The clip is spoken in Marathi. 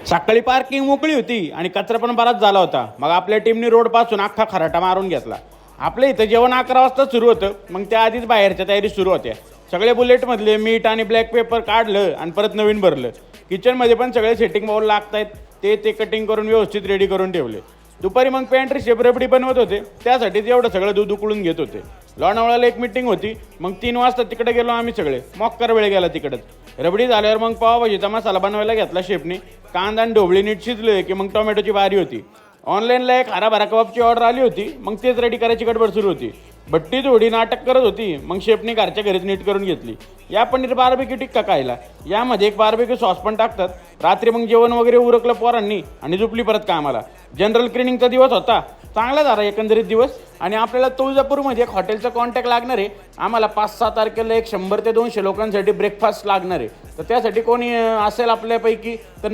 सकाळी पार्किंग मोकळी होती आणि कचरा पण बराच झाला होता. मग आपल्या टीमने रोडपासून अख्खा खराटा मारून घेतला. आपल्या इथं जेवण 11 वाजता सुरू होतं. मग त्याआधीच बाहेरच्या तयारी सुरू होत्या. सगळे बुलेटमधले मीठ आणि ब्लॅक पेपर काढलं आणि परत नवीन भरलं. किचनमध्ये पण सगळे सेटिंग बाउल लागत आहेत ते कटिंग करून व्यवस्थित रेडी करून ठेवले. दुपारी मग पॅन्ट्री शेप रबडी बनवत होते. त्यासाठीच एवढं सगळं दूध उकळून घेत होते. लोणावळ्याला एक मीटिंग होती. मग 3 वाजता तिकडे गेलो आम्ही सगळे. मॉक्कर वेळ गेला तिकडंच. रबडी झाल्यावर मग पावभाजीचा मसाला बनवायला घेतला शेफने. कांदा आणि ढोबळी नीट शिजले की मग टोमॅटोची बारी होती. ऑनलाईनला एक हराभरा कबाबची ऑर्डर आली होती. मग तेच रेडी करायची गडबड सुरू होती. भट्टी थोडी नाटक करत होती. मग शेफने घरच्या घरीच नीट करून घेतली. या पनीर बार्बेक्यू टिक्का खायला. यामध्ये एक बार्बेक्यू सॉस पण टाकतात. रात्री मग जेवण वगैरे उरकलं पोरांनी आणि झोपली परत कामाला. जनरल क्लिनिंगचा दिवस होता. चांगला झाला एकंदरीत दिवस. आणि आपल्याला तुळजापूरमध्ये एक हॉटेलचा कॉन्टॅक्ट लागणार आहे. आम्हाला 5-6 तारखेला एक 100 ते 200 लोकांसाठी ब्रेकफास्ट लागणार आहे. तर त्यासाठी कोणी असेल आपल्यापैकी तर